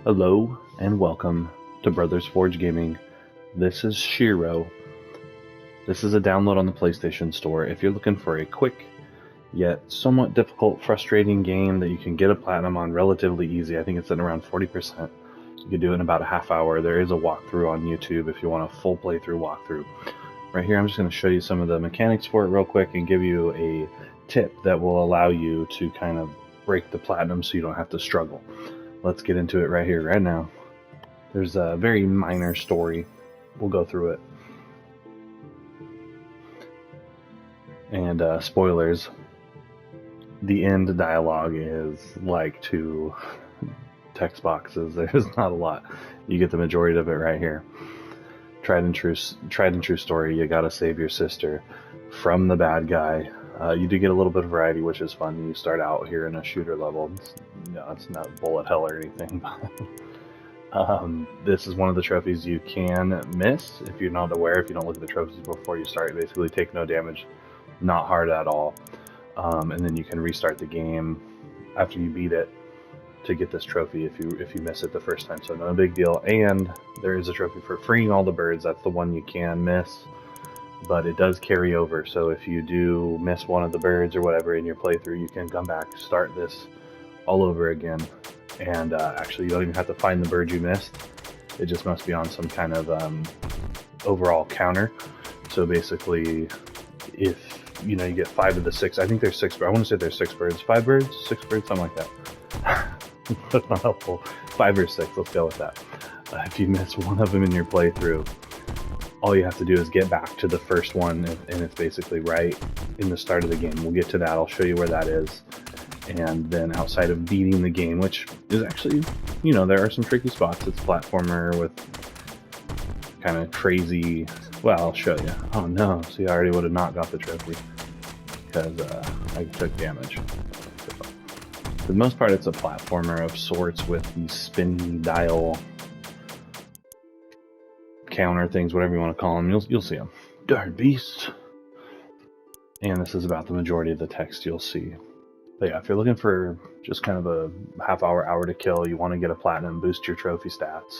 Hello and welcome to Brothers Forge Gaming. This is Shiro. This is a download on the PlayStation Store. If you're looking for a quick, yet somewhat difficult, frustrating game that you can get a platinum on relatively easy, I think it's at around 40%. You can do it in about a half hour. There is a walkthrough on YouTube if you want a full playthrough walkthrough. Right here I'm just going to show you some of the mechanics for it real quick and give you a tip that will allow you to kind of break the platinum so you don't have to struggle. Let's get into it right here, right now. There's a very minor story. We'll go through it. And spoilers, the end dialogue is like 2 text boxes. There's not a lot. You get the majority of it right here. Tried and true story. You gotta save your sister from the bad guy. You do get a little bit of variety, which is fun. You start out here in a shooter level. It's not bullet hell or anything. This is one of the trophies you can miss if you're not aware. If you don't look at the trophies before you start, basically take no damage, not hard at all, and then you can restart the game after you beat it to get this trophy if you miss it the first time. So no big deal. And there is a trophy for freeing all the birds. That's the one you can miss, but it does carry over. So if you do miss one of the birds or whatever in your playthrough, you can come back, start this all over again. And actually, you don't even have to find the bird you missed. It just must be on some kind of overall counter. So basically, if you get 5 of the 6, I think there's 6. I want to say there's 6 birds, 5 birds, 6 birds, something like that. That's not helpful. 5 or 6. Let's go with that. If you miss one of them in your playthrough, all you have to do is get back to the first one, and it's basically right in the start of the game. We'll get to that. I'll show you where that is. And then outside of beating the game, which is actually, there are some tricky spots. It's a platformer with kind of crazy, well, I'll show you. Oh no, see, I already would have not got the trophy because I took damage. So, for the most part, it's a platformer of sorts with these spinny dial counter things, whatever you want to call them. You'll see them. Darn beast. And this is about the majority of the text you'll see. But yeah, if you're looking for just kind of a half hour to kill, you want to get a platinum, boost your trophy stats,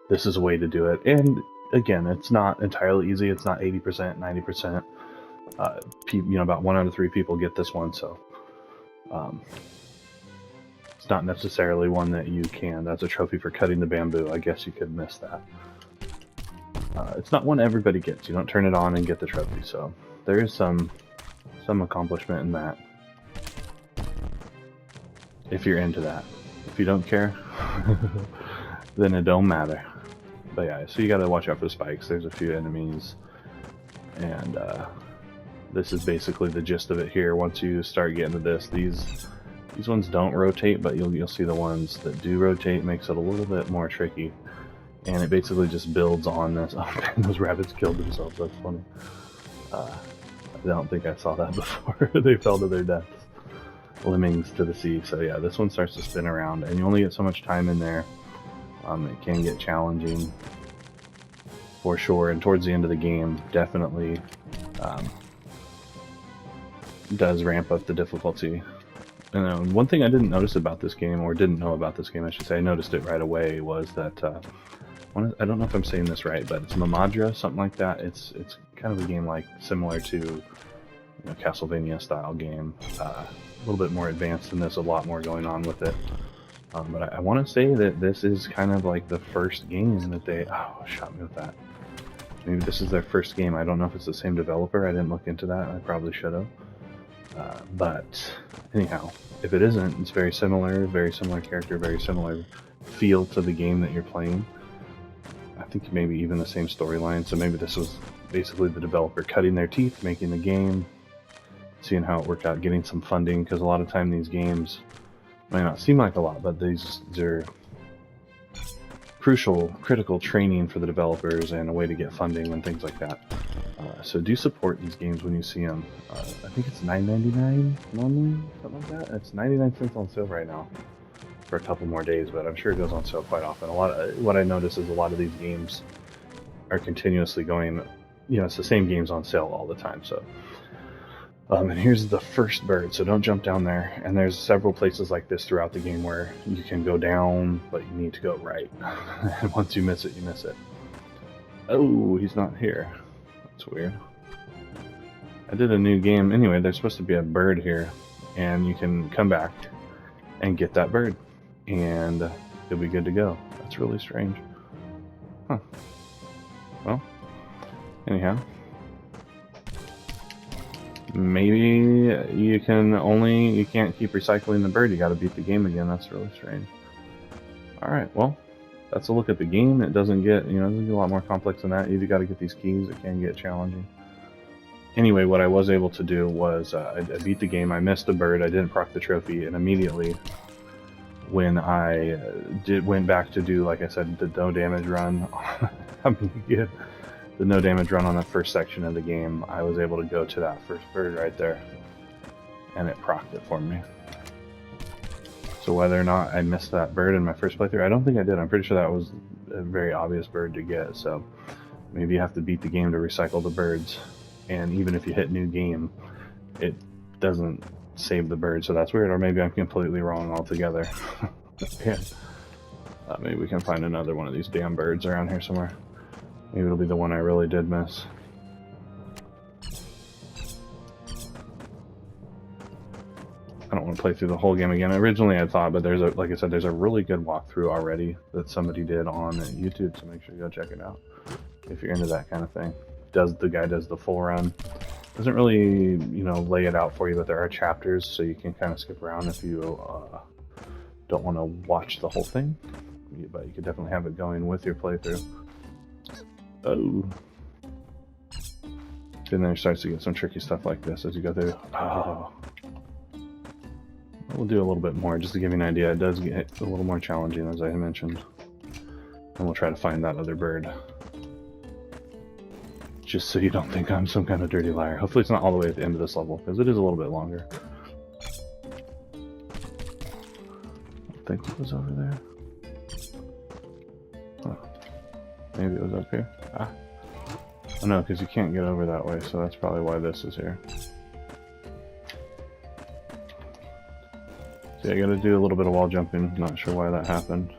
this is a way to do it. And again, it's not entirely easy. It's not 80%, 90%. About 1 out of 3 people get this one, so it's not necessarily one that you can. That's a trophy for cutting the bamboo. I guess you could miss that. It's not one everybody gets. You don't turn it on and get the trophy, so there is some accomplishment in that. If you're into that. If you don't care, then it don't matter. But yeah, so you gotta watch out for the spikes. There's a few enemies, and this is basically the gist of it here. Once you start getting to this, these ones don't rotate, but you'll see the ones that do rotate makes it a little bit more tricky. And it basically just builds on this. Oh man, those rabbits killed themselves. That's funny. I don't think I saw that before. They fell to their deaths. Lemmings to the sea. So yeah, this one starts to spin around, and you only get so much time in there. It can get challenging for sure, and towards the end of the game, definitely does ramp up the difficulty. And one thing I didn't notice about this game, or didn't know about this game, I should say, I noticed it right away, was that I don't know if I'm saying this right, but it's Mamadra, something like that. It's kind of a game similar to Castlevania style game. A little bit more advanced than this, a lot more going on with it. But I want to say that this is kind of like the first game that they... Oh, shot me with that. Maybe this is their first game. I don't know if it's the same developer. I didn't look into that. I probably should have. But anyhow, if it isn't, it's very similar character, very similar feel to the game that you're playing. I think maybe even the same storyline. So maybe this was basically the developer cutting their teeth, making the game, seeing how it worked out, getting some funding, because a lot of time these games might not seem like a lot, but these are critical training for the developers and a way to get funding and things like that. So do support these games when you see them. I think it's $9.99 normally, something like that. It's 99 cents on sale right now for a couple more days, but I'm sure it goes on sale quite often. What I notice is a lot of these games are continuously going, it's the same games on sale all the time. So And here's the first bird, so don't jump down there. And there's several places like this throughout the game where you can go down, but you need to go right. And once you miss it, you miss it. Oh, he's not here. That's weird. I did a new game. Anyway, there's supposed to be a bird here, and you can come back and get that bird, and you'll be good to go. That's really strange. Huh. Well, anyhow. Maybe you can't keep recycling the bird. You gotta beat the game again. That's really strange. Alright, well, that's a look at the game. It doesn't get, it doesn't get a lot more complex than that. You gotta get these keys. It can get challenging. Anyway, what I was able to do was, I beat the game. I missed the bird. I didn't proc the trophy, and immediately when I went back to do, like I said, the no damage run, the no damage run on the first section of the game, I was able to go to that first bird right there, and it procced it for me. So whether or not I missed that bird in my first playthrough, I don't think I did. I'm pretty sure that was a very obvious bird to get, so maybe you have to beat the game to recycle the birds, and even if you hit new game, it doesn't save the bird, so that's weird, or maybe I'm completely wrong altogether. Yeah. Maybe we can find another one of these damn birds around here somewhere. Maybe it'll be the one I really did miss. I don't want to play through the whole game again. Originally I thought, but like I said, there's a really good walkthrough already that somebody did on YouTube, so make sure you go check it out if you're into that kind of thing. The guy does the full run. Doesn't really, lay it out for you, but there are chapters, so you can kind of skip around if you don't want to watch the whole thing. But you could definitely have it going with your playthrough. Oh. And then it starts to get some tricky stuff like this as you go through. Oh. We'll do a little bit more just to give you an idea. It does get a little more challenging, as I mentioned. And we'll try to find that other bird. Just so you don't think I'm some kind of dirty liar. Hopefully it's not all the way at the end of this level, because it is a little bit longer. I think it was over there. Huh. Maybe it was up here. Ah. Oh no, because you can't get over that way, so that's probably why this is here. See, I gotta do a little bit of wall jumping. Not sure why that happened.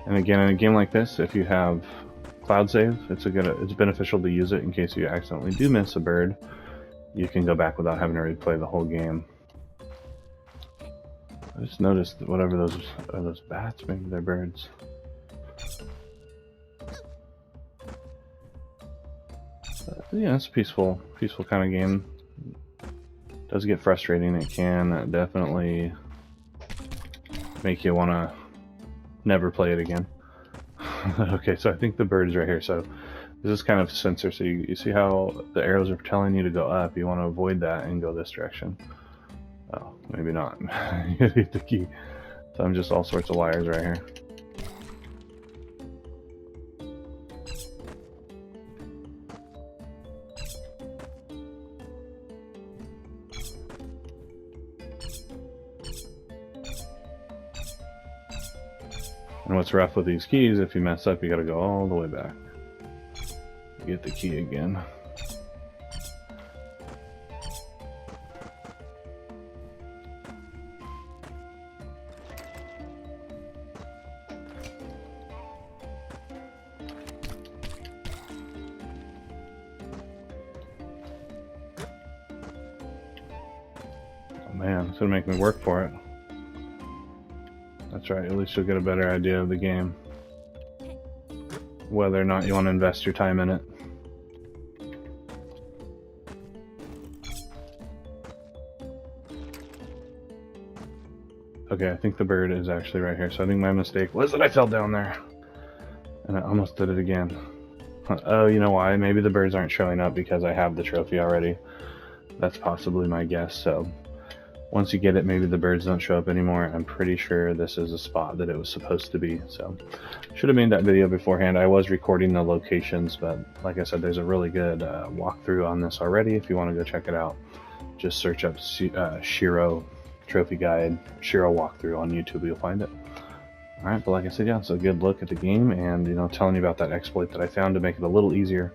And again, in a game like this, if you have cloud save, it's beneficial to use it in case you accidentally do miss a bird. You can go back without having to replay the whole game. I just noticed that whatever those are, those bats, maybe they're birds. Yeah, it's a peaceful kind of game. It does get frustrating. It can definitely make you want to never play it again. Okay, so I think the bird is right here. So this is kind of sensor. So you see how the arrows are telling you to go up. You want to avoid that and go this direction. Oh, maybe not. You hit the key. So I'm just all sorts of liars right here. And what's rough with these keys, if you mess up, you gotta go all the way back. Get the key again. Oh man, it's gonna make me work for it. That's right, at least you'll get a better idea of the game. Whether or not you want to invest your time in it. Okay, I think the bird is actually right here, so I think my mistake was that I fell down there. And I almost did it again. Oh, you know why? Maybe the birds aren't showing up because I have the trophy already. That's possibly my guess, so... Once you get it, maybe the birds don't show up anymore. I'm pretty sure this is a spot that it was supposed to be. So, should have made that video beforehand. I was recording the locations, but like I said, there's a really good walkthrough on this already. If you want to go check it out, just search up Shiro trophy guide, Shiro walkthrough on YouTube, you'll find it. Alright, but like I said, yeah, it's a good look at the game, and telling you about that exploit that I found to make it a little easier.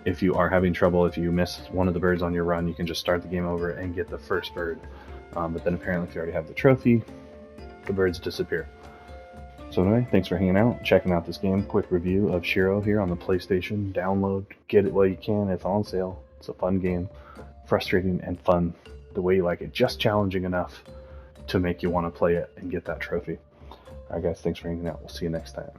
If you are having trouble, if you miss one of the birds on your run, you can just start the game over and get the first bird. But then apparently if you already have the trophy, the birds disappear. So anyway, thanks for hanging out, checking out this game. Quick review of Shiro here on the PlayStation. Download, get it while you can. It's on sale. It's a fun game. Frustrating and fun the way you like it. Just challenging enough to make you want to play it and get that trophy. Alright guys, thanks for hanging out. We'll see you next time.